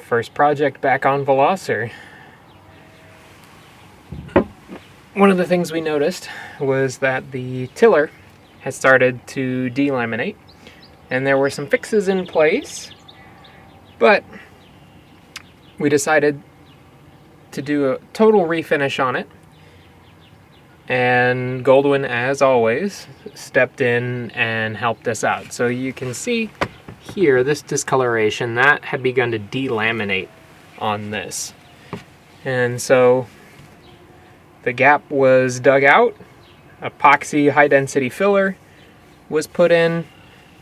First project back on Velocir. One of the things we noticed was that the tiller had started to delaminate, and there were some fixes in place, but we decided to do a total refinish on it, and Goldwyn, as always, stepped in and helped us out. So you can see here, this discoloration, that had begun to delaminate on this. And so the gap was dug out, epoxy high density filler was put in,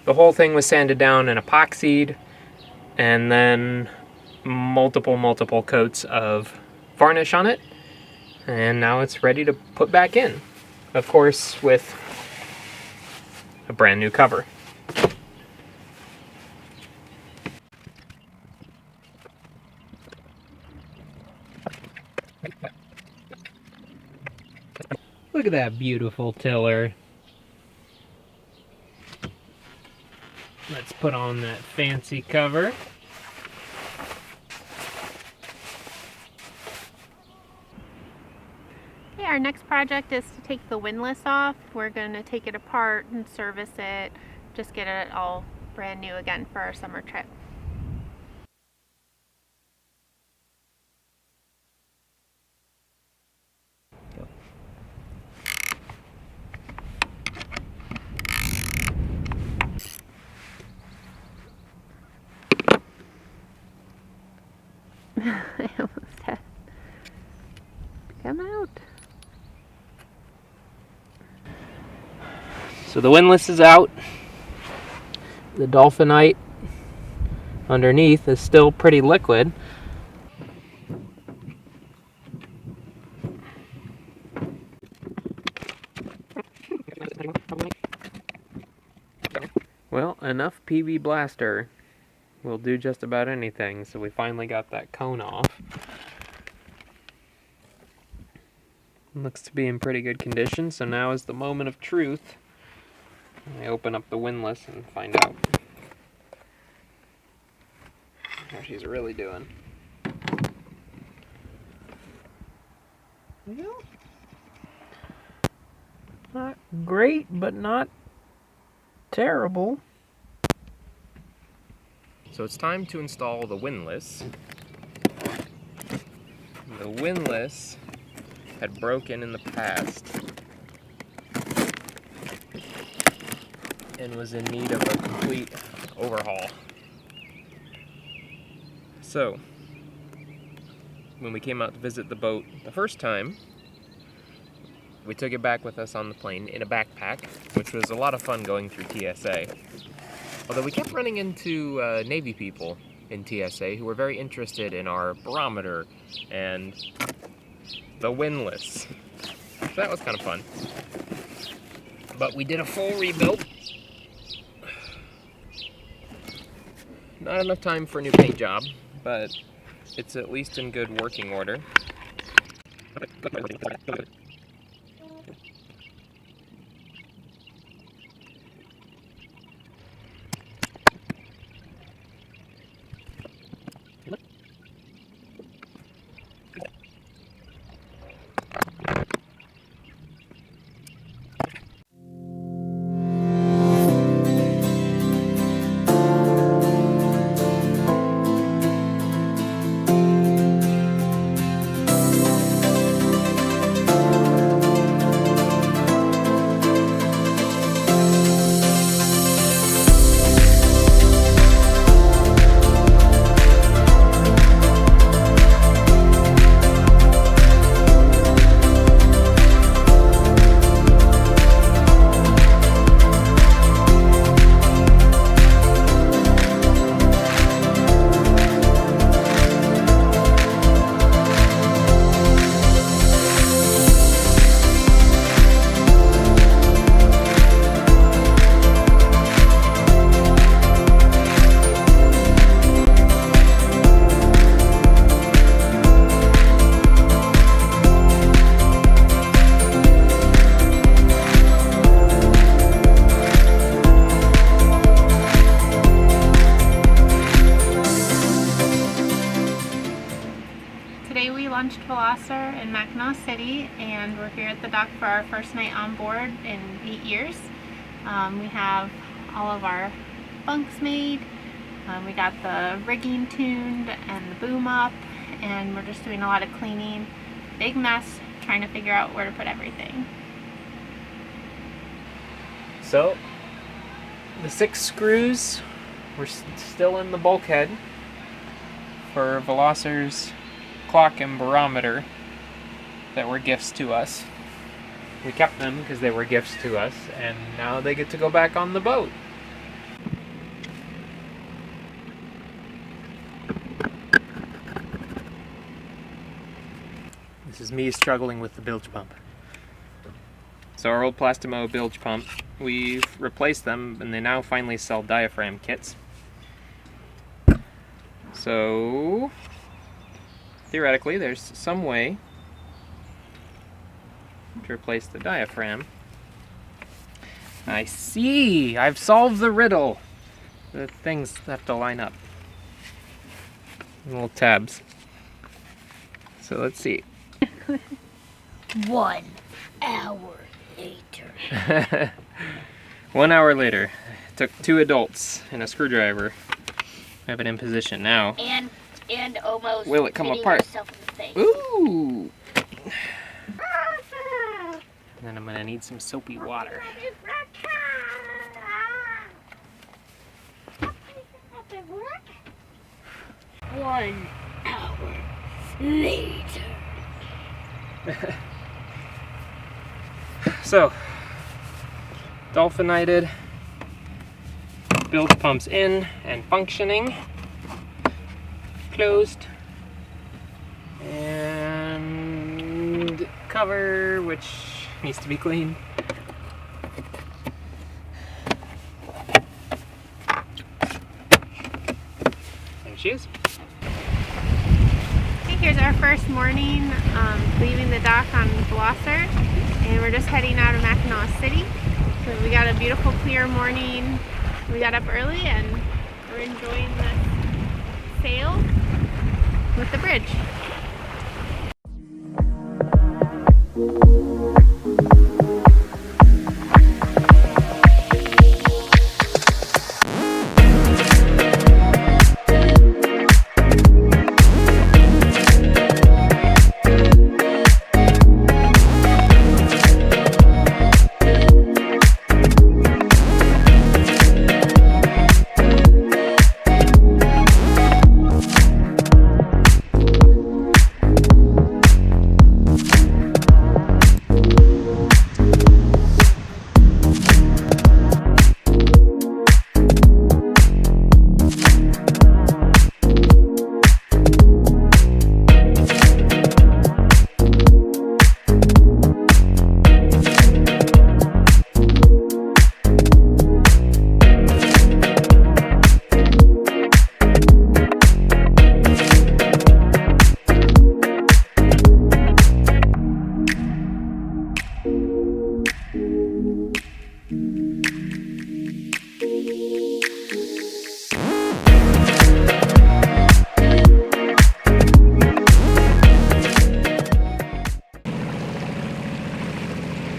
the whole thing was sanded down and epoxied, and then multiple coats of varnish on it, and now it's ready to put back in. Of course, with a brand new cover. Look at that beautiful tiller. Let's put on that fancy cover. Okay, our next project is to take the windlass off. We're going to take it apart and service it, just get it all brand new again for our summer trip. I almost had to come out. So the windlass is out. The dolphinite underneath is still pretty liquid. Well, enough PV Blaster will do just about anything, so we finally got that cone off. Looks to be in pretty good condition, so now is the moment of truth. I open up the windlass and find out how she's really doing. Well, not great, but not terrible. So it's time to install the windlass. The windlass had broken in the past and was in need of a complete overhaul. So, when we came out to visit the boat the first time, we took it back with us on the plane in a backpack, which was a lot of fun going through TSA. Although we kept running into Navy people in TSA who were very interested in our barometer and the windlass. So that was kind of fun. But we did a full rebuild. Not enough time for a new paint job, but it's at least in good working order. Velocir in Mackinac City, and we're here at the dock for our first night on board in 8 years. We have all of our bunks made, we got the rigging tuned and the boom up, and we're just doing a lot of cleaning. Big mess, trying to figure out where to put everything. So, the 6 screws were still in the bulkhead for Velocir's clock and barometer that were gifts to us. We kept them because they were gifts to us, and now they get to go back on the boat. This is me struggling with the bilge pump. So our old Plastimo bilge pump, we've replaced them, and they now finally sell diaphragm kits. So theoretically, there's some way to replace the diaphragm. I see! I've solved the riddle! The things have to line up. Little tabs. So let's see. 1 hour later. 1 hour later. It took 2 adults and a screwdriver. I have it in position now. And almost will it come hitting apart? yourself in the face. Ooh! And then I'm gonna need some soapy water. 1 hour later. So, dolphinited, bilge pumps in and functioning, closed, and cover, which needs to be cleaned. There she is. Okay, here's our first morning leaving the dock on Velocir, and we're just heading out of Mackinac City. So we got a beautiful clear morning. We got up early and we're enjoying the sail with the bridge.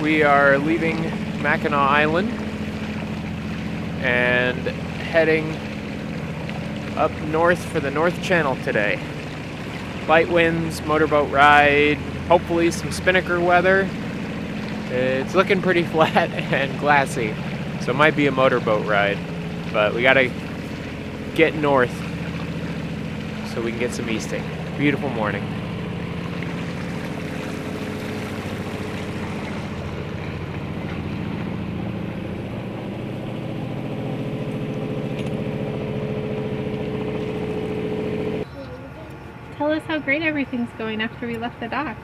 We are leaving Mackinac Island and heading up north for the North Channel today. Light winds, motorboat ride, hopefully some spinnaker weather. It's looking pretty flat and glassy, so it might be a motorboat ride, but we gotta get north so we can get some easting. Beautiful morning. Tell us how great everything's going after we left the dock.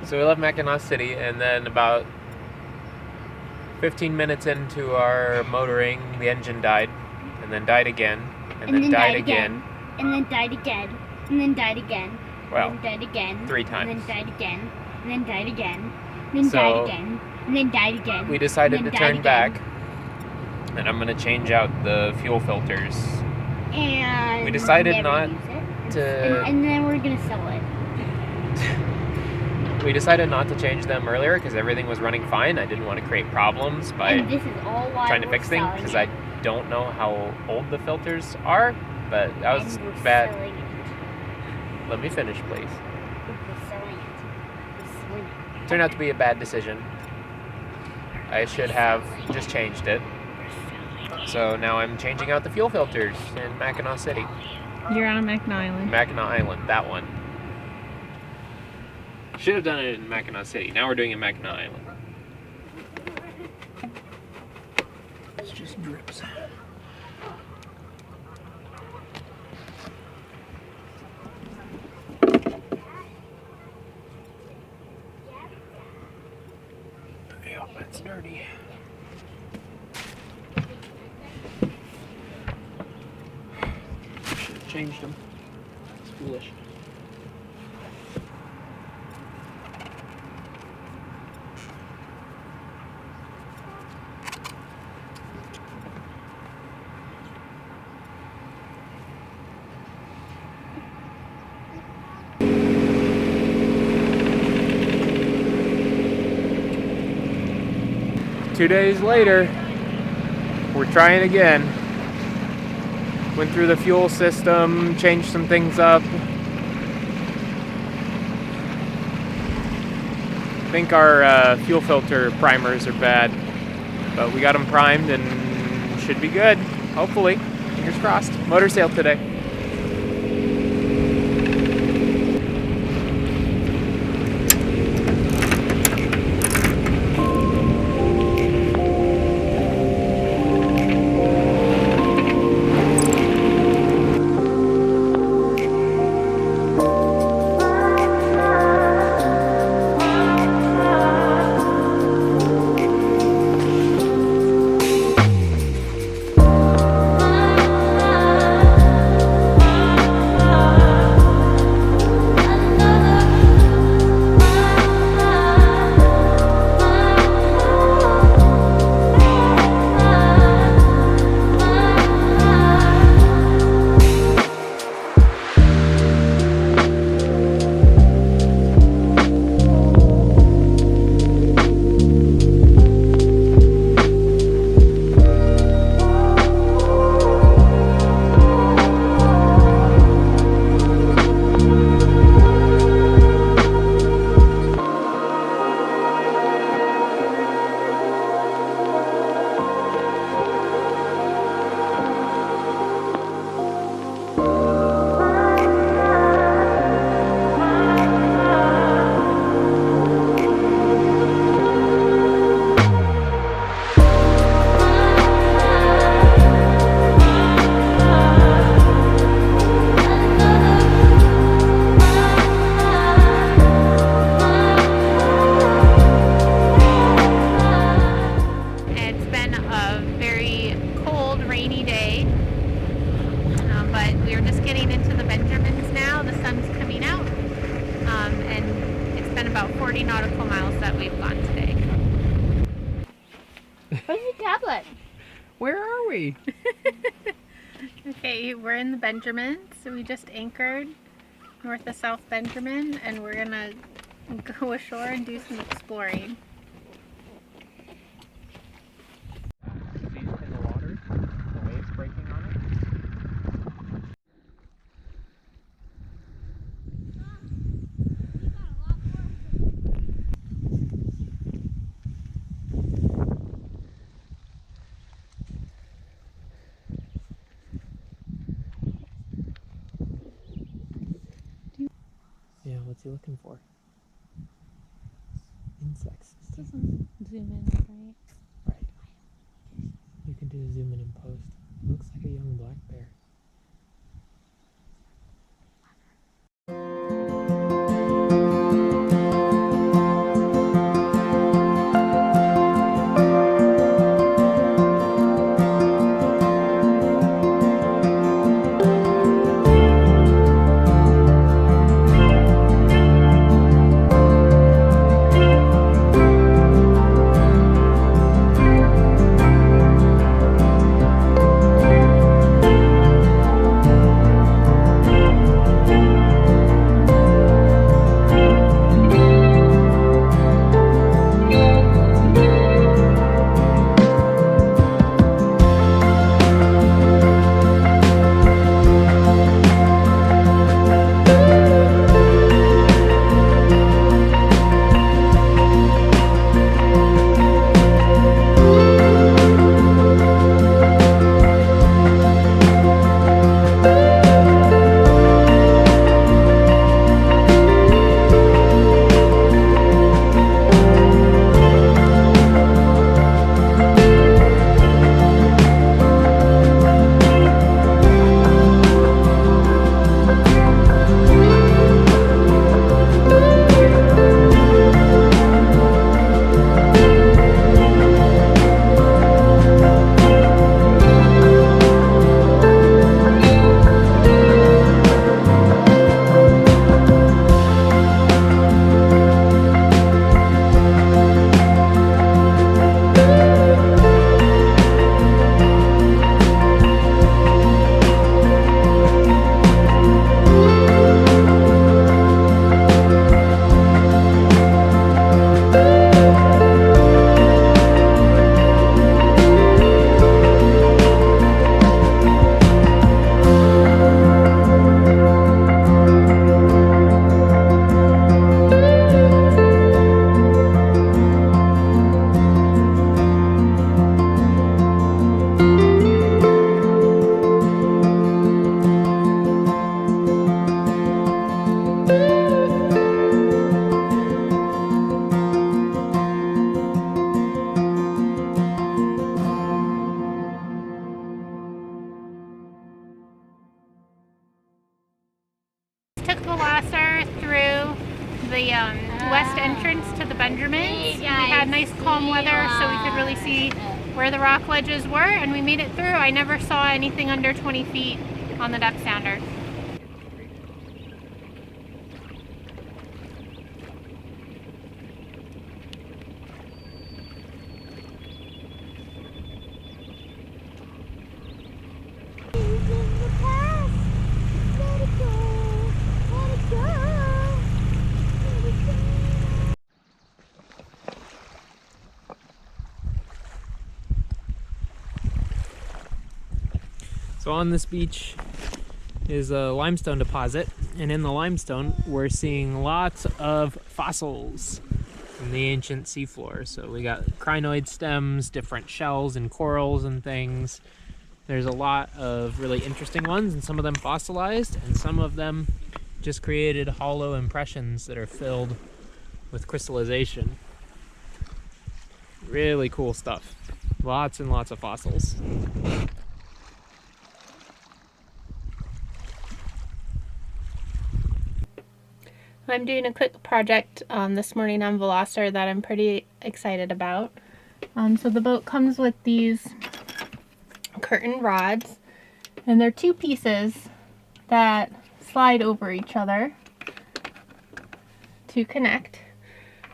So we left Mackinac City, and then about 15 minutes into our motoring, the engine died, and then died again, and then died again. And then died again. And then died again. Well, And then died again. 3 times. And then died again. And then died again. And then So, died again. And then died again. We decided and to then turn died back, again. and I'm going to change out the fuel filters. And We decided never not use it. to... And then we're gonna sell it. We decided not to change them earlier because everything was running fine. I didn't want to create problems by And this is all why trying to we're fix things selling because it. I don't know how old the filters are, but that was And we're bad. selling it. Let me finish, please. We're selling it. We're selling it. Turned out to be a bad decision. I should have just changed it. So now I'm changing out the fuel filters in Mackinac City. You're on Mackinac Island. Mackinac Island, that one. Should have done it in Mackinac City. Now we're doing it in Mackinac Island. It's just drips. Yeah, that's dirty. Should have changed them. It's foolish. Two days later, we're trying again. Went through the fuel system, changed some things up. I think our fuel filter primers are bad, but we got them primed and should be good, hopefully. Fingers crossed. Motor sale today. It's been a very cold, rainy day, but we're just getting into the Benjamins now. The sun's coming out, and it's been about 40 nautical miles that we've gone today. Where's your tablet? Where are we? Okay, we're in the Benjamins. So we just anchored north of South Benjamin, and we're gonna go ashore and do some exploring. In the water, the waves breaking on it. Yeah, what's he looking for? Insects. Doesn't zoom in, right? Right. You can do a zoom in post. Looks like a young black bear. Velocir through the west entrance to the Benjamins. We had nice calm weather, so we could really see where the rock ledges were, and we made it through. I never saw anything under 20 feet on the depth sounder. So on this beach is a limestone deposit, and in the limestone we're seeing lots of fossils from the ancient seafloor. So we got crinoid stems, different shells and corals and things. There's a lot of really interesting ones, and some of them fossilized, and some of them just created hollow impressions that are filled with crystallization. Really cool stuff. Lots and lots of fossils. I'm doing a quick project this morning on Velocir that I'm pretty excited about. So the boat comes with these curtain rods, and they're two pieces that slide over each other to connect.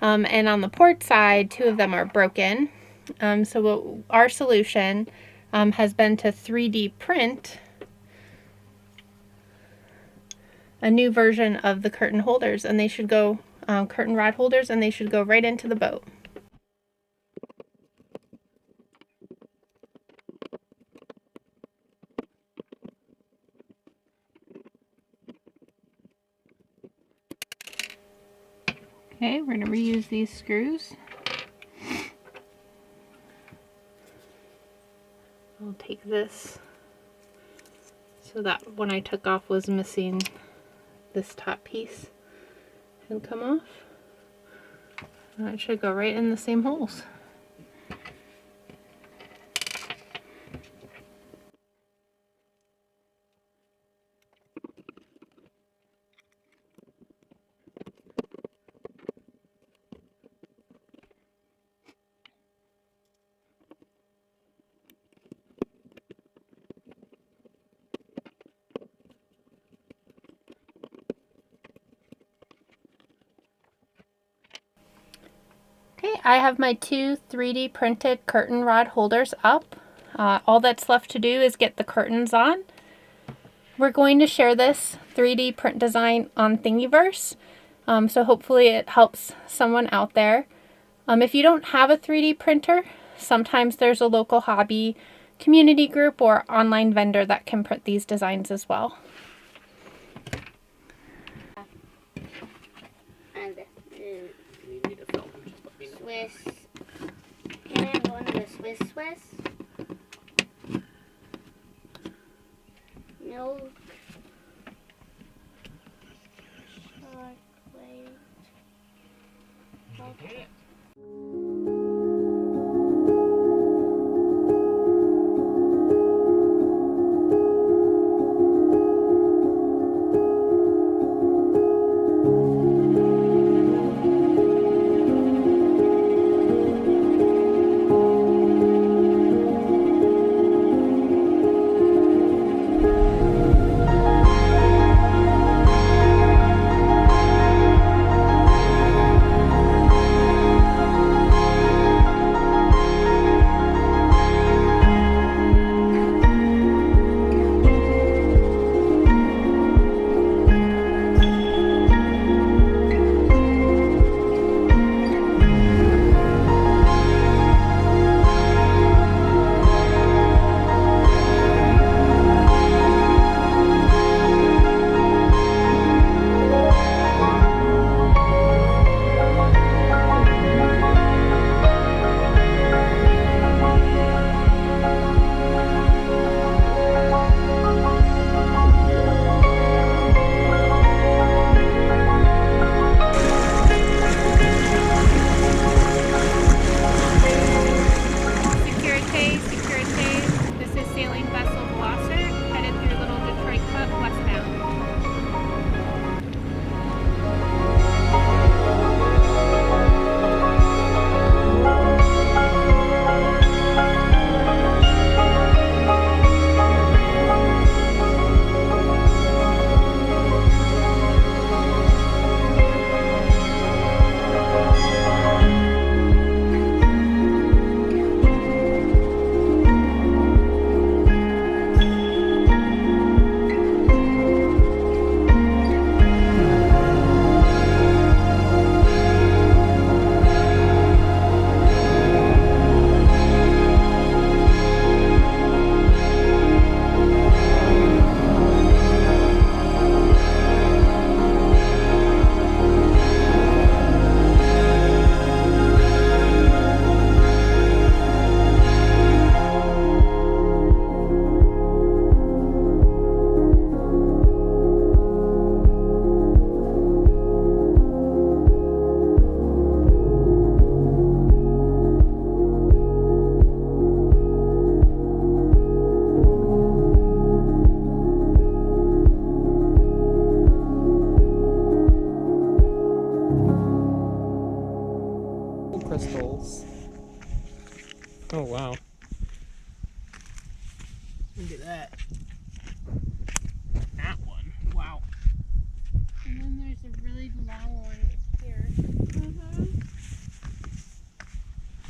And on the port side, two of them are broken. So our solution has been to 3D print a new version of the curtain holders, and they should go, curtain rod holders, and they should go right into the boat. Okay, we're going to reuse these screws. I'll take this. So that one I took off was missing this top piece and come off. And it should go right in the same holes. Okay, I have my two 3D printed curtain rod holders up. All that's left to do is get the curtains on. We're going to share this 3D print design on Thingiverse, so hopefully it helps someone out there. If you don't have a 3D printer, sometimes there's a local hobby community group or online vendor that can print these designs as well. Swiss. Can I have one of the Swiss? Milk. Chocolate. Okay. Look at that. That one. Wow. And then there's a really long one here.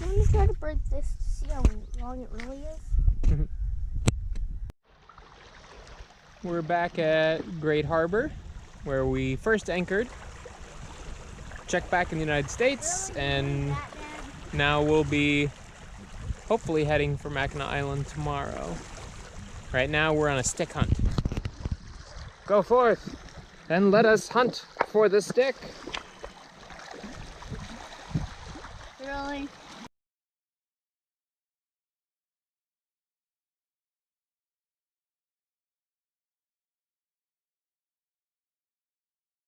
I'm gonna try to break this to see how long it really is. We're back at Great Harbor, where we first anchored. Checked back in the United States, and now we'll be hopefully heading for Mackinac Island tomorrow. Right now we're on a stick hunt. Go forth, and let us hunt for the stick. Really?